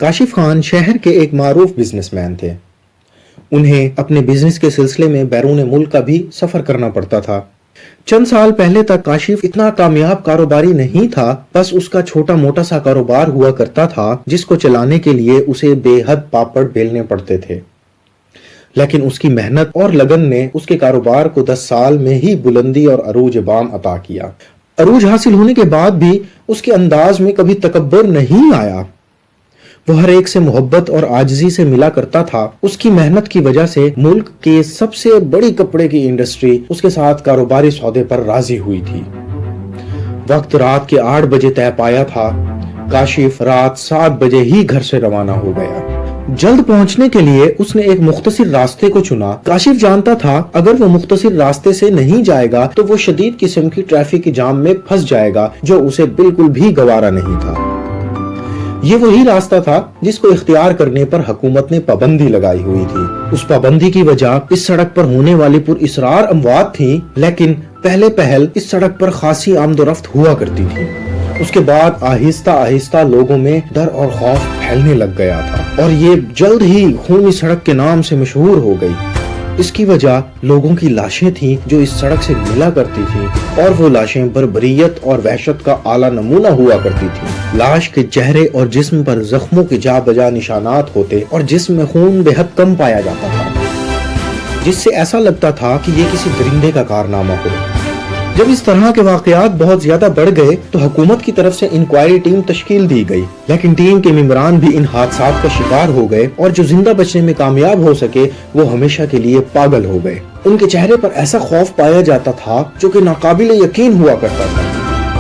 کاشف خان شہر کے ایک معروف بزنس مین تھے۔ انہیں اپنے بزنس کے سلسلے میں بیرون ملک کا بھی سفر کرنا پڑتا تھا۔ چند سال پہلے تک کاشف اتنا کامیاب کاروباری نہیں تھا، بس اس کا چھوٹا موٹا سا کاروبار ہوا کرتا تھا جس کو چلانے کے لیے اسے بے حد پاپڑ بیلنے پڑتے تھے۔ لیکن اس کی محنت اور لگن نے اس کے کاروبار کو 10 سال میں ہی بلندی اور عروج بام عطا کیا۔ عروج حاصل ہونے کے بعد بھی اس کے انداز میں کبھی تکبر نہیں آیا۔ وہ ہر ایک سے محبت اور عاجزی سے ملا کرتا تھا۔ اس کی محنت کی وجہ سے ملک کے سب سے بڑی کپڑے کی انڈسٹری اس کے ساتھ کاروباری سودے پر راضی ہوئی تھی۔ وقت رات کے 8 بجے طے پایا تھا۔ کاشف رات 7 بجے ہی گھر سے روانہ ہو گیا۔ جلد پہنچنے کے لیے اس نے ایک مختصر راستے کو چنا۔ کاشف جانتا تھا اگر وہ مختصر راستے سے نہیں جائے گا تو وہ شدید قسم کی ٹریفک جام میں پھنس جائے گا جو اسے بالکل بھی گوارا نہیں تھا۔ یہ وہی راستہ تھا جس کو اختیار کرنے پر حکومت نے پابندی لگائی ہوئی تھی۔ اس پابندی کی وجہ اس سڑک پر ہونے والی پر اسرار اموات تھی، لیکن پہلے پہل اس سڑک پر خاصی آمد و رفت ہوا کرتی تھی۔ اس کے بعد آہستہ آہستہ لوگوں میں ڈر اور خوف پھیلنے لگ گیا تھا اور یہ جلد ہی خونی سڑک کے نام سے مشہور ہو گئی۔ اس کی وجہ لوگوں کی لاشیں تھیں جو اس سڑک سے ملا کرتی تھیں، اور وہ لاشیں بربریت اور وحشت کا اعلیٰ نمونہ ہوا کرتی تھیں۔ لاش کے چہرے اور جسم پر زخموں کے جا بجا نشانات ہوتے اور جسم میں خون بے حد کم پایا جاتا تھا، جس سے ایسا لگتا تھا کہ یہ کسی درندے کا کارنامہ ہو۔ جب اس طرح کے واقعات بہت زیادہ بڑھ گئے تو حکومت کی طرف سے انکوائری ٹیم تشکیل دی گئی، لیکن ٹیم کے ممبران بھی ان حادثات کا شکار ہو گئے اور جو زندہ بچنے میں کامیاب ہو سکے وہ ہمیشہ کے لیے پاگل ہو گئے۔ ان کے چہرے پر ایسا خوف پایا جاتا تھا جو کہ ناقابل یقین ہوا کرتا تھا۔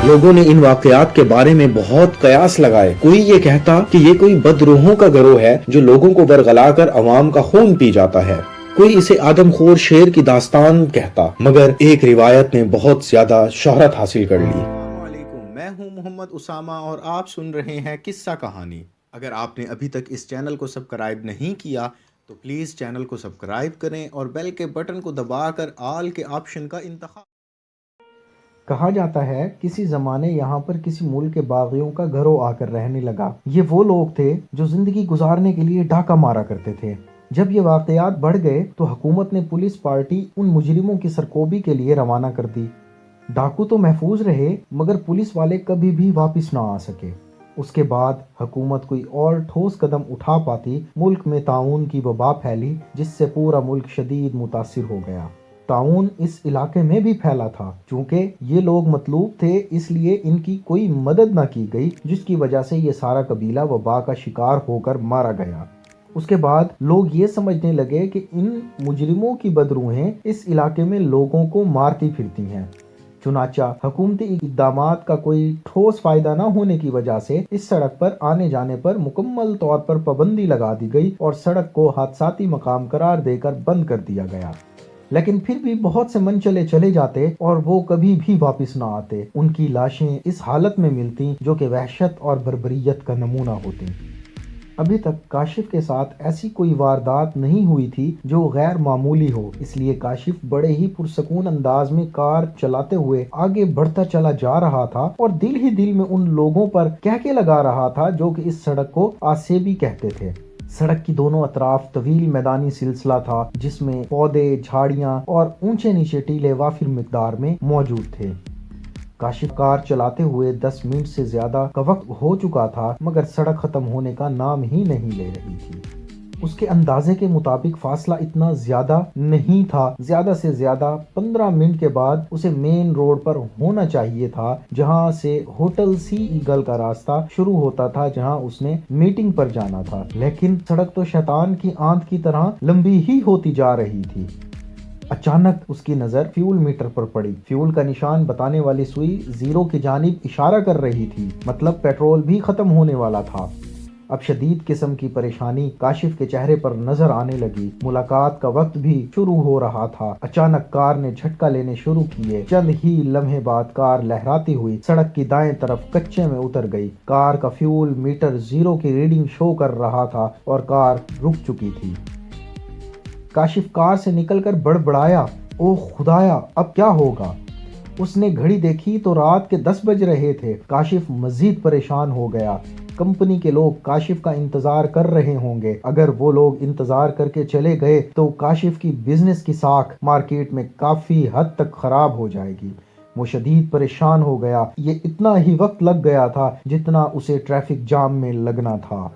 لوگوں نے ان واقعات کے بارے میں بہت قیاس لگائے۔ کوئی یہ کہتا کہ یہ کوئی بدروحوں کا گروہ ہے جو لوگوں کو برگلا کر عوام کا خون پی جاتا ہے، کوئی اسے آدم خور شیر کی داستان کہتا، مگر ایک روایت نے بہت زیادہ شہرت حاصل کر لی۔ السلام علیکم، میں ہوں محمد اسامہ اور آپ سن رہے ہیں قصہ کہانی۔ اگر آپ نے ابھی تک اس چینل کو سبسکرائب نہیں کیا تو پلیز چینل کو سبسکرائب کریں اور بیل کے بٹن کو دبا کر آل کے آپشن کا انتخاب۔ کہا جاتا ہے کسی زمانے یہاں پر کسی ملک کے باغیوں کا گروہ آ کر رہنے لگا۔ یہ وہ لوگ تھے جو زندگی گزارنے کے لیے ڈاکہ مارا کرتے تھے۔ جب یہ واقعات بڑھ گئے تو حکومت نے پولیس پارٹی ان مجرموں کی سرکوبی کے لیے روانہ کر دی۔ ڈاکو تو محفوظ رہے مگر پولیس والے کبھی بھی واپس نہ آ سکے۔ اس کے بعد حکومت کوئی اور ٹھوس قدم اٹھا پاتی، ملک میں طاعون کی وبا پھیلی جس سے پورا ملک شدید متاثر ہو گیا۔ طاعون اس علاقے میں بھی پھیلا تھا، چونکہ یہ لوگ مطلوب تھے اس لیے ان کی کوئی مدد نہ کی گئی، جس کی وجہ سے یہ سارا قبیلہ وبا کا شکار ہو کر مارا گیا۔ اس کے بعد لوگ یہ سمجھنے لگے کہ ان مجرموں کی بدروحیں اس علاقے میں لوگوں کو مارتی پھرتی ہیں۔ چنانچہ حکومتی اقدامات کا کوئی ٹھوس فائدہ نہ ہونے کی وجہ سے اس سڑک پر آنے جانے پر مکمل طور پر پابندی لگا دی گئی اور سڑک کو حادثاتی مقام قرار دے کر بند کر دیا گیا۔ لیکن پھر بھی بہت سے منچلے چلے جاتے اور وہ کبھی بھی واپس نہ آتے۔ ان کی لاشیں اس حالت میں ملتی جو کہ وحشت اور بربریت کا نمونہ ہوتی۔ ابھی تک کاشف کے ساتھ ایسی کوئی واردات نہیں ہوئی تھی جو غیر معمولی ہو، اس لیے کاشف بڑے ہی پرسکون انداز میں کار چلاتے ہوئے آگے بڑھتا چلا جا رہا تھا اور دل ہی دل میں ان لوگوں پر کہکے لگا رہا تھا جو کہ اس سڑک کو آسیبی کہتے تھے۔ سڑک کی دونوں اطراف طویل میدانی سلسلہ تھا جس میں پودے، جھاڑیاں اور اونچے نیچے ٹیلے وافر مقدار میں موجود تھے۔ کاشف کار چلاتے ہوئے 10 منٹ سے زیادہ کا وقت ہو چکا تھا مگر سڑک ختم ہونے کا نام ہی نہیں لے رہی تھی۔ اس کے اندازے کے مطابق فاصلہ اتنا زیادہ نہیں تھا، زیادہ سے زیادہ 15 منٹ کے بعد اسے مین روڈ پر ہونا چاہیے تھا جہاں سے ہوٹل سی ایگل کا راستہ شروع ہوتا تھا جہاں اس نے میٹنگ پر جانا تھا، لیکن سڑک تو شیطان کی آنت کی طرح لمبی ہی ہوتی جا رہی تھی۔ اچانک اس کی نظر فیول میٹر پر پڑی۔ فیول کا نشان بتانے والی سوئی زیرو کی جانب اشارہ کر رہی تھی، مطلب پیٹرول بھی ختم ہونے والا تھا۔ اب شدید قسم کی پریشانی کاشف کے چہرے پر نظر آنے لگی۔ ملاقات کا وقت بھی شروع ہو رہا تھا۔ اچانک کار نے جھٹکا لینے شروع کیے۔ چند ہی لمحے بعد کار لہراتی ہوئی سڑک کی دائیں طرف کچے میں اتر گئی۔ کار کا فیول میٹر زیرو کی ریڈنگ شو کر رہا تھا اور کار رک چکی تھی۔ کاشف کار سے نکل کر بڑبڑایا، اوہ خدایا، اب کیا ہوگا؟ اس نے گھڑی دیکھی تو رات کے 10 بج رہے تھے۔ کاشف مزید پریشان ہو گیا۔ کمپنی کے لوگ کاشف کا انتظار کر رہے ہوں گے۔ اگر وہ لوگ انتظار کر کے چلے گئے تو کاشف کی بزنس کی ساکھ مارکیٹ میں کافی حد تک خراب ہو جائے گی۔ وہ شدید پریشان ہو گیا۔ یہ اتنا ہی وقت لگ گیا تھا جتنا اسے ٹریفک جام میں لگنا تھا۔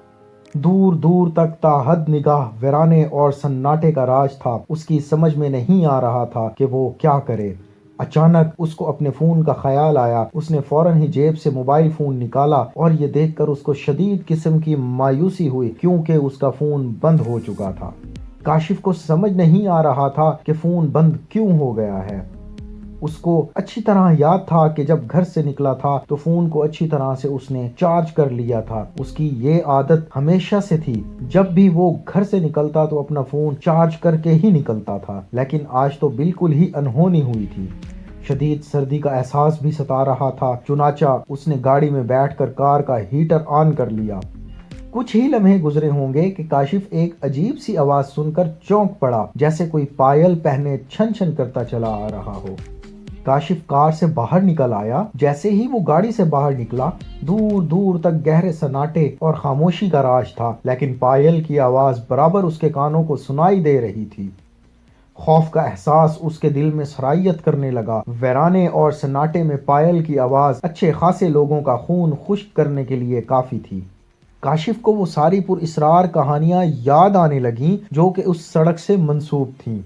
دور دور تک تا حد نگاہ ویرانے اور سناٹے کا راج تھا۔ اس کی سمجھ میں نہیں آ رہا تھا کہ وہ کیا کرے۔ اچانک اس کو اپنے فون کا خیال آیا۔ اس نے فوراً ہی جیب سے موبائل فون نکالا اور یہ دیکھ کر اس کو شدید قسم کی مایوسی ہوئی کیونکہ اس کا فون بند ہو چکا تھا۔ کاشف کو سمجھ نہیں آ رہا تھا کہ فون بند کیوں ہو گیا ہے۔ اس کو اچھی طرح یاد تھا کہ جب گھر سے نکلا تھا تو فون کو اچھی طرح سے اس نے چارج کر لیا تھا۔ اس کی یہ عادت ہمیشہ سے تھی، جب بھی وہ گھر سے نکلتا تو اپنا فون چارج کر کے ہی نکلتا تھا، لیکن آج تو بالکل ہی انہونی ہوئی تھی۔ شدید سردی کا احساس بھی ستا رہا تھا، چنانچہ اس نے گاڑی میں بیٹھ کر کار کا ہیٹر آن کر لیا۔ کچھ ہی لمحے گزرے ہوں گے کہ کاشف ایک عجیب سی آواز سن کر چونک پڑا، جیسے کوئی پائل پہنے چھن چھن کرتا چلا آ رہا ہو۔ کاشف کار سے باہر نکل آیا۔ جیسے ہی وہ گاڑی سے باہر نکلا، دور دور تک گہرے سناٹے اور خاموشی کا راج تھا، لیکن پائل کی آواز برابر اس کے کانوں کو سنائی دے رہی تھی۔ خوف کا احساس اس کے دل میں سرایت کرنے لگا۔ ویرانے اور سناٹے میں پائل کی آواز اچھے خاصے لوگوں کا خون خشک کرنے کے لیے کافی تھی۔ کاشف کو وہ ساری پر اسرار کہانیاں یاد آنے لگیں جو کہ اس سڑک سے منسوب تھیں۔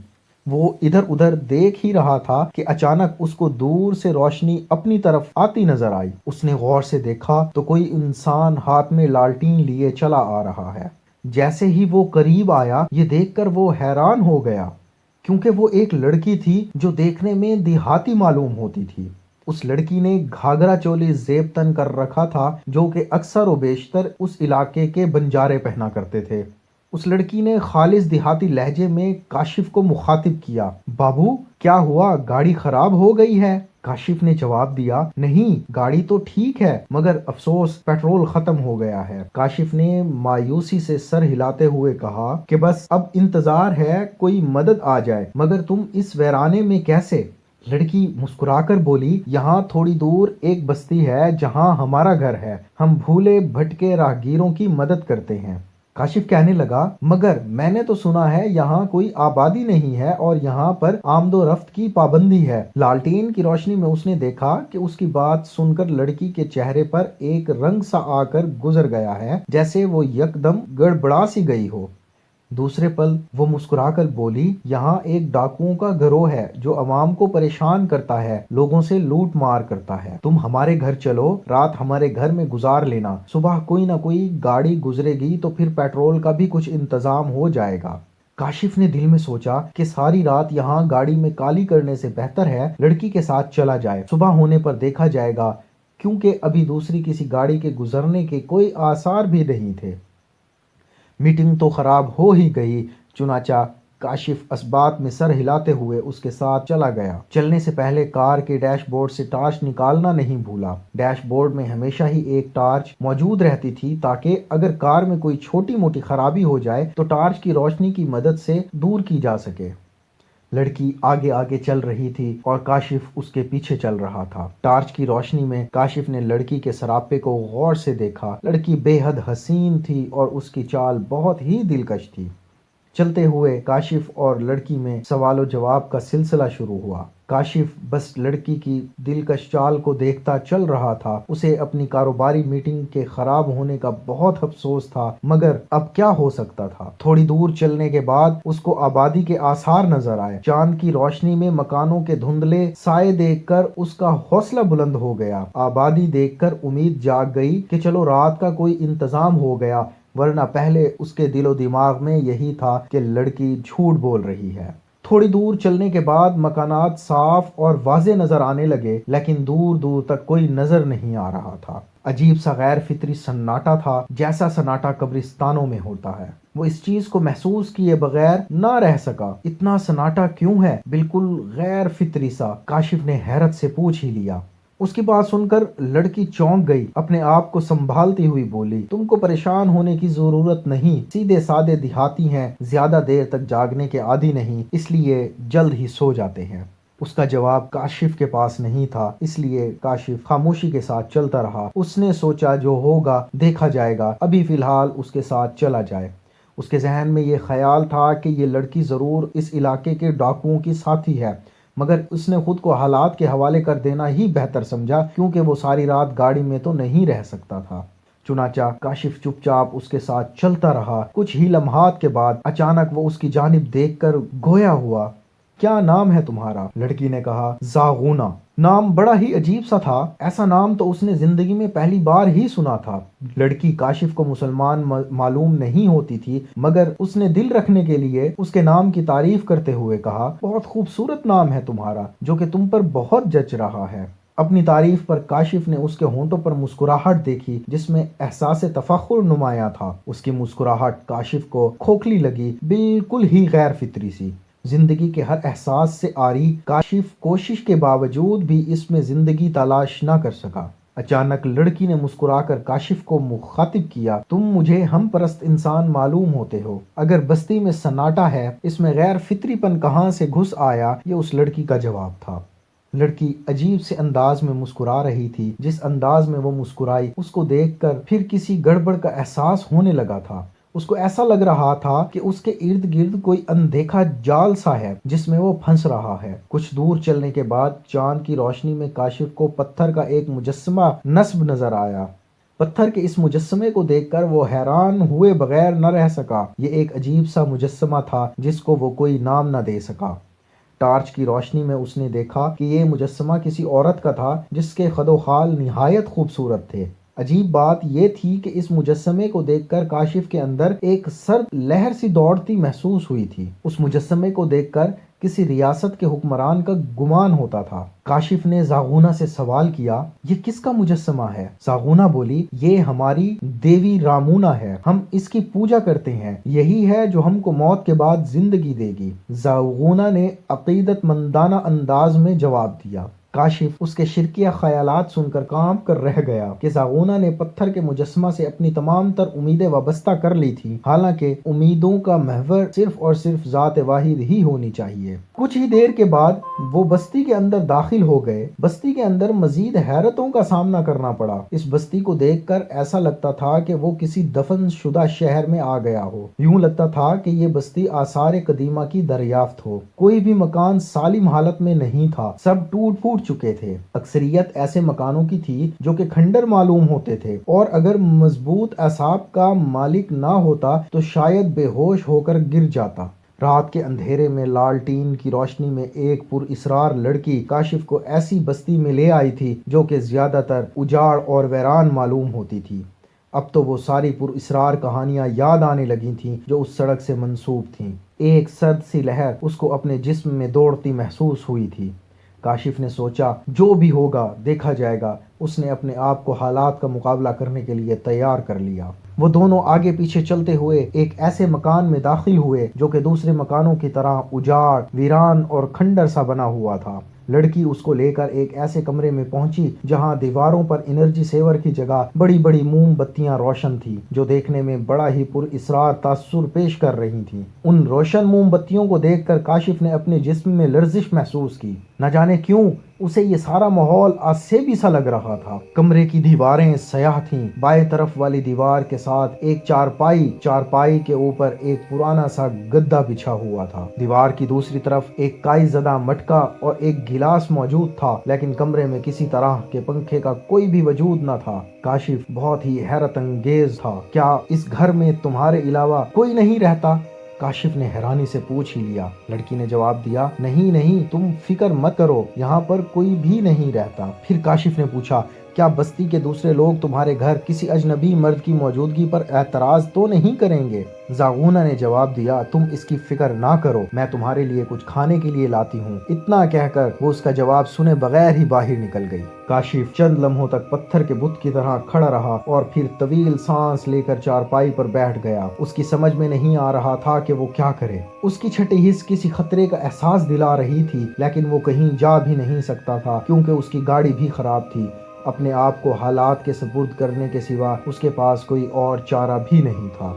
وہ ادھر ادھر دیکھ ہی رہا تھا کہ اچانک اس کو دور سے روشنی اپنی طرف آتی نظر آئی۔ اس نے غور سے دیکھا تو کوئی انسان ہاتھ میں لالٹین لیے چلا آ رہا ہے۔ جیسے ہی وہ قریب آیا، یہ دیکھ کر وہ حیران ہو گیا، کیونکہ وہ ایک لڑکی تھی جو دیکھنے میں دیہاتی معلوم ہوتی تھی۔ اس لڑکی نے گھاگرا چولی زیب تن کر رکھا تھا جو کہ اکثر و بیشتر اس علاقے کے بنجارے پہنا کرتے تھے۔ اس لڑکی نے خالص دیہاتی لہجے میں کاشف کو مخاطب کیا، بابو کیا ہوا، گاڑی خراب ہو گئی ہے؟ کاشف نے جواب دیا، نہیں گاڑی تو ٹھیک ہے، مگر افسوس پیٹرول ختم ہو گیا ہے۔ کاشف نے مایوسی سے سر ہلاتے ہوئے کہا کہ بس اب انتظار ہے کوئی مدد آ جائے، مگر تم اس ویرانے میں کیسے؟ لڑکی مسکرا کر بولی، یہاں تھوڑی دور ایک بستی ہے جہاں ہمارا گھر ہے، ہم بھولے بھٹکے راہگیروں کی مدد کرتے ہیں۔ کاشف کہنے لگا، مگر میں نے تو سنا ہے یہاں کوئی آبادی نہیں ہے اور یہاں پر آمد و رفت کی پابندی ہے۔ لالٹین کی روشنی میں اس نے دیکھا کہ اس کی بات سن کر لڑکی کے چہرے پر ایک رنگ سا آ کر گزر گیا ہے، جیسے وہ یکدم گڑبڑا سی گئی ہو۔ دوسرے پل وہ مسکرا کر بولی، یہاں ایک ڈاکوؤں کا گروہ ہے جو عوام کو پریشان کرتا ہے، لوگوں سے لوٹ مار کرتا ہے۔ تم ہمارے گھر چلو، رات ہمارے گھر میں گزار لینا، صبح کوئی نہ کوئی گاڑی گزرے گی تو پھر پیٹرول کا بھی کچھ انتظام ہو جائے گا۔ کاشف نے دل میں سوچا کہ ساری رات یہاں گاڑی میں کالی کرنے سے بہتر ہے لڑکی کے ساتھ چلا جائے، صبح ہونے پر دیکھا جائے گا، کیونکہ ابھی دوسری کسی گاڑی کے گزرنے کے کوئی آثار بھی نہیں تھے۔ میٹنگ تو خراب ہو ہی گئی، چنانچہ کاشف اسبات میں سر ہلاتے ہوئے اس کے ساتھ چلا گیا۔ چلنے سے پہلے کار کے ڈیش بورڈ سے ٹارچ نکالنا نہیں بھولا۔ ڈیش بورڈ میں ہمیشہ ہی ایک ٹارچ موجود رہتی تھی تاکہ اگر کار میں کوئی چھوٹی موٹی خرابی ہو جائے تو ٹارچ کی روشنی کی مدد سے دور کی جا سکے۔ لڑکی آگے آگے چل رہی تھی اور کاشف اس کے پیچھے چل رہا تھا۔ ٹارچ کی روشنی میں کاشف نے لڑکی کے سراپے کو غور سے دیکھا۔ لڑکی بے حد حسین تھی اور اس کی چال بہت ہی دلکش تھی۔ چلتے ہوئے کاشف اور لڑکی میں سوال و جواب کا سلسلہ شروع ہوا۔ کاشف بس لڑکی کی دلکش چال کو دیکھتا چل رہا تھا۔ اسے اپنی کاروباری میٹنگ کے خراب ہونے کا بہت افسوس تھا، مگر اب کیا ہو سکتا تھا۔ تھوڑی دور چلنے کے بعد اس کو آبادی کے آثار نظر آئے۔ چاند کی روشنی میں مکانوں کے دھندلے سائے دیکھ کر اس کا حوصلہ بلند ہو گیا۔ آبادی دیکھ کر امید جاگ گئی کہ چلو رات کا کوئی انتظام ہو گیا، ورنہ پہلے اس کے دل و دماغ میں یہی تھا کہ لڑکی جھوٹ بول رہی ہے۔ تھوڑی دور چلنے کے بعد مکانات صاف اور واضح نظر آنے لگے، لیکن دور دور تک کوئی نظر نہیں آ رہا تھا۔ عجیب سا غیر فطری سناٹا تھا، جیسا سناٹا قبرستانوں میں ہوتا ہے۔ وہ اس چیز کو محسوس کیے بغیر نہ رہ سکا، اتنا سناٹا کیوں ہے، بالکل غیر فطری سا۔ کاشف نے حیرت سے پوچھ ہی لیا۔ اس کی بات سن کر لڑکی چونک گئی، اپنے آپ کو سنبھالتی ہوئی بولی، تم کو پریشان ہونے کی ضرورت نہیں، سیدھے سادے دیہاتی ہیں، زیادہ دیر تک جاگنے کے عادی نہیں، اس لیے جلد ہی سو جاتے ہیں۔ اس کا جواب کاشف کے پاس نہیں تھا، اس لیے کاشف خاموشی کے ساتھ چلتا رہا۔ اس نے سوچا جو ہوگا دیکھا جائے گا، ابھی فی الحال اس کے ساتھ چلا جائے۔ اس کے ذہن میں یہ خیال تھا کہ یہ لڑکی ضرور اس علاقے کے ڈاکوؤں کی ساتھی ہے، مگر اس نے خود کو حالات کے حوالے کر دینا ہی بہتر سمجھا، کیونکہ وہ ساری رات گاڑی میں تو نہیں رہ سکتا تھا۔ چنانچہ کاشف چپ چاپ اس کے ساتھ چلتا رہا۔ کچھ ہی لمحات کے بعد اچانک وہ اس کی جانب دیکھ کر گویا ہوا۔ کیا نام ہے تمہارا؟ لڑکی نے کہا، زاغونہ۔ نام بڑا ہی عجیب سا تھا، ایسا نام تو اس نے زندگی میں پہلی بار ہی سنا تھا۔ لڑکی کاشف کو مسلمان معلوم نہیں ہوتی تھی، مگر اس نے دل رکھنے کے لیے اس کے نام کی تعریف کرتے ہوئے کہا، بہت خوبصورت نام ہے تمہارا، جو کہ تم پر بہت جچ رہا ہے۔ اپنی تعریف پر کاشف نے اس کے ہونٹوں پر مسکراہٹ دیکھی جس میں احساس تفخر نمایاں تھا۔ اس کی مسکراہٹ کاشف کو کھوکھلی لگی، بالکل ہی غیر فطری سی۔ زندگی کے ہر احساس سے عاری کاشف کوشش کے باوجود بھی اس میں زندگی تلاش نہ کر سکا۔ اچانک لڑکی نے مسکرا کر کاشف کو مخاطب کیا، تم مجھے ہم پرست انسان معلوم ہوتے ہو۔ اگر بستی میں سناٹا ہے، اس میں غیر فطری پن کہاں سے گھس آیا؟ یہ اس لڑکی کا جواب تھا۔ لڑکی عجیب سے انداز میں مسکرا رہی تھی۔ جس انداز میں وہ مسکرائی، اس کو دیکھ کر پھر کسی گڑبڑ کا احساس ہونے لگا تھا۔ اس کو ایسا لگ رہا تھا کہ اس کے ارد گرد کوئی اندیکھا جال سا ہے جس میں وہ پھنس رہا ہے۔ کچھ دور چلنے کے بعد چاند کی روشنی میں کاشف کو پتھر کا ایک مجسمہ نصب نظر آیا۔ پتھر کے اس مجسمے کو دیکھ کر وہ حیران ہوئے بغیر نہ رہ سکا۔ یہ ایک عجیب سا مجسمہ تھا جس کو وہ کوئی نام نہ دے سکا۔ ٹارچ کی روشنی میں اس نے دیکھا کہ یہ مجسمہ کسی عورت کا تھا جس کے خد و خال نہایت خوبصورت تھے۔ عجیب بات یہ تھی کہ اس مجسمے کو دیکھ کر کاشف کے اندر ایک سرد لہر سی دوڑتی محسوس ہوئی تھی۔ اس مجسمے کو دیکھ کر کسی ریاست کے حکمران کا گمان ہوتا تھا۔ کاشف نے زاغونہ سے سوال کیا، یہ کس کا مجسمہ ہے؟ زاغونہ بولی، یہ ہماری دیوی رامونا ہے، ہم اس کی پوجا کرتے ہیں، یہی ہے جو ہم کو موت کے بعد زندگی دے گی۔ زاغونہ نے عقیدت مندانہ انداز میں جواب دیا۔ کاشف اس کے شرکیہ خیالات سن کر کانپ کر رہ گیا کہ زاغونہ نے پتھر کے مجسمہ سے اپنی تمام تر امیدیں وابستہ کر لی تھی، حالانکہ امیدوں کا محور صرف اور صرف ذات واحد ہی ہونی چاہیے۔ کچھ ہی دیر کے بعد وہ بستی کے اندر داخل ہو گئے۔ بستی کے اندر مزید حیرتوں کا سامنا کرنا پڑا۔ اس بستی کو دیکھ کر ایسا لگتا تھا کہ وہ کسی دفن شدہ شہر میں آ گیا ہو۔ یوں لگتا تھا کہ یہ بستی آثار قدیمہ کی دریافت ہو۔ کوئی بھی مکان سالم حالت میں نہیں تھا، سب ٹوٹ پھوٹ چکے تھے۔ اکثریت ایسے مکانوں کی تھی جو کہ کھنڈر معلوم ہوتے تھے، اور اگر مضبوط اعصاب کا مالک نہ ہوتا تو شاید بے ہوش ہو کر گر جاتا۔ رات کے اندھیرے میں لالٹین کی روشنی میں ایک پر اسرار لڑکی کاشف کو ایسی بستی میں لے آئی تھی جو کہ زیادہ تر اجاڑ اور ویران معلوم ہوتی تھی۔ اب تو وہ ساری پر اسرار کہانیاں یاد آنے لگی تھیں جو اس سڑک سے منسوب تھیں۔ ایک سرد سی لہر اس کو اپنے جسم میں دوڑتی محسوس ہوئی تھی۔ کاشف نے سوچا، جو بھی ہوگا دیکھا جائے گا۔ اس نے اپنے آپ کو حالات کا مقابلہ کرنے کے لیے تیار کر لیا۔ وہ دونوں آگے پیچھے چلتے ہوئے ایک ایسے مکان میں داخل ہوئے جو کہ دوسرے مکانوں کی طرح اجاڑ، ویران اور کھنڈر سا بنا ہوا تھا۔ لڑکی اس کو لے کر ایک ایسے کمرے میں پہنچی جہاں دیواروں پر انرجی سیور کی جگہ بڑی بڑی موم بتیاں روشن تھیں، جو دیکھنے میں بڑا ہی پر اسرار تاثر پیش کر رہی تھیں۔ ان روشن موم بتیوں کو دیکھ کر کاشف نے اپنے جسم میں لرزش محسوس کی۔ نہ جانے کیوں اسے یہ سارا ماحول آسیبی سا لگ رہا تھا۔ کمرے کی دیواریں سیاہ تھیں۔ بائیں طرف والی دیوار کے ساتھ ایک چارپائی کے اوپر ایک پرانا سا گدا بچھا ہوا تھا۔ دیوار کی دوسری طرف ایک کائی زدہ مٹکا اور ایک گلاس موجود تھا، لیکن کمرے میں کسی طرح کے پنکھے کا کوئی بھی وجود نہ تھا۔ کاشف بہت ہی حیرت انگیز تھا، کیا اس گھر میں تمہارے علاوہ کوئی نہیں رہتا؟ کاشف نے حیرانی سے پوچھ ہی لیا۔ لڑکی نے جواب دیا، نہیں، تم فکر مت کرو، یہاں پر کوئی بھی نہیں رہتا۔ پھر کاشف نے پوچھا، کیا بستی کے دوسرے لوگ تمہارے گھر کسی اجنبی مرد کی موجودگی پر اعتراض تو نہیں کریں گے؟ زاغونہ نے جواب دیا، تم اس کی فکر نہ کرو، میں تمہارے لیے کچھ کھانے کے لیے لاتی ہوں۔ اتنا کہہ کر وہ اس کا جواب سنے بغیر ہی باہر نکل گئی۔ کاشف چند لمحوں تک پتھر کے بت کی طرح کھڑا رہا اور پھر طویل سانس لے کر چارپائی پر بیٹھ گیا۔ اس کی سمجھ میں نہیں آ رہا تھا کہ وہ کیا کرے۔ اس کی چھٹی حس کسی خطرے کا احساس دلا رہی تھی، لیکن وہ کہیں جا بھی نہیں سکتا تھا کیونکہ اس کی گاڑی بھی خراب تھی۔ اپنے آپ کو حالات کے سپرد کرنے کے سوا اس کے پاس کوئی اور چارہ بھی نہیں تھا۔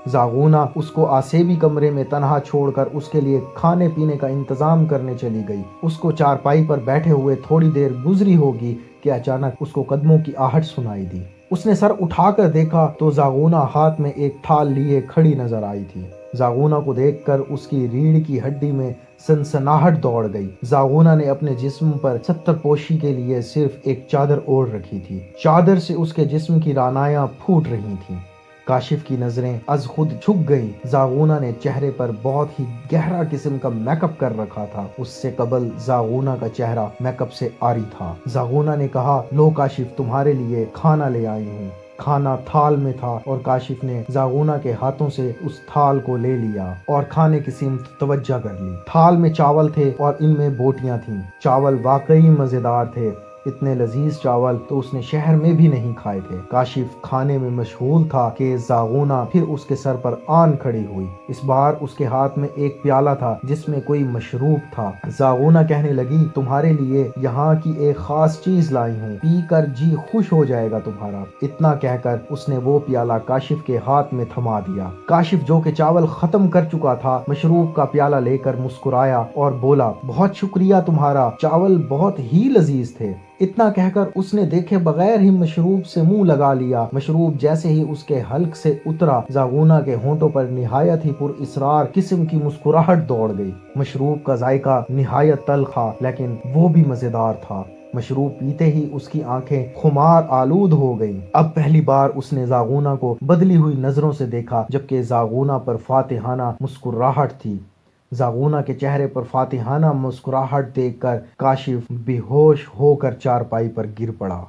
زاغونہ اس کو آسیبی کمرے میں تنہا چھوڑ کر اس کے لیے کھانے پینے کا انتظام کرنے چلی گئی۔ اس کو چارپائی پر بیٹھے ہوئے تھوڑی دیر گزری ہوگی کہ اچانک اس کو قدموں کی آہٹ سنائی دی۔ اس نے سر اٹھا کر دیکھا تو زاغونہ ہاتھ میں ایک تھال لیے کھڑی نظر آئی تھی۔ زاغونہ کو دیکھ کر اس کی ریڑھ کی ہڈی میں سنسناہٹ دوڑ گئی۔ زاغونہ نے اپنے جسم پر ستر پوشی کے لیے صرف ایک چادر اوڑھ رکھی تھی۔ چادر سے اس کے جسم کی رانایاں پھوٹ رہی تھیں۔ کاشف کی نظریں از خود جھک گئیں۔ زاغونہ نے چہرے پر بہت ہی گہرا قسم کا میک اپ کر رکھا تھا۔ اس سے قبل زاغونہ کا چہرہ میک اپ سے عاری تھا۔ زاغونہ نے کہا، لو کاشف، تمہارے لیے کھانا لے آئی ہوں۔ کھانا تھال میں تھا اور کاشف نے زاغونہ کے ہاتھوں سے اس تھال کو لے لیا اور کھانے کی سمت توجہ کر لی۔ تھال میں چاول تھے اور ان میں بوٹیاں تھیں۔ چاول واقعی مزیدار تھے۔ اتنے لذیذ چاول تو اس نے شہر میں بھی نہیں کھائے تھے۔ کاشف کھانے میں مشغول تھا کہ زاغونہ پھر اس کے سر پر آن کھڑی ہوئی۔ اس بار اس کے ہاتھ میں ایک پیالہ تھا جس میں کوئی مشروب تھا۔ زاغونہ کہنے لگی، تمہارے لیے یہاں کی ایک خاص چیز لائی ہوں، پی کر جی خوش ہو جائے گا تمہارا۔ اتنا کہہ کر اس نے وہ پیالہ کاشف کے ہاتھ میں تھما دیا۔ کاشف جو کہ چاول ختم کر چکا تھا، مشروب کا پیالہ لے کر مسکرایا اور بولا، بہت شکریہ تمہارا، چاول بہت ہی لذیذ تھے۔ اتنا کہہ کر اس نے دیکھے بغیر ہی مشروب سے منہ لگا لیا۔ مشروب جیسے ہی اس کے حلق سے اترا، زاغونہ کے ہونٹوں پر نہایت ہی پر اصرار قسم کی مسکراہٹ دوڑ گئی۔ مشروب کا ذائقہ نہایت تلخ تھا لیکن وہ بھی مزیدار تھا۔ مشروب پیتے ہی اس کی آنکھیں خمار آلود ہو گئیں۔ اب پہلی بار اس نے زاغونہ کو بدلی ہوئی نظروں سے دیکھا، جبکہ زاغونہ پر فاتحانہ مسکراہٹ تھی۔ زاغونہ کے چہرے پر فاتحانہ مسکراہٹ دیکھ کر کاشف بے ہوش ہو کر چارپائی پر گر پڑا۔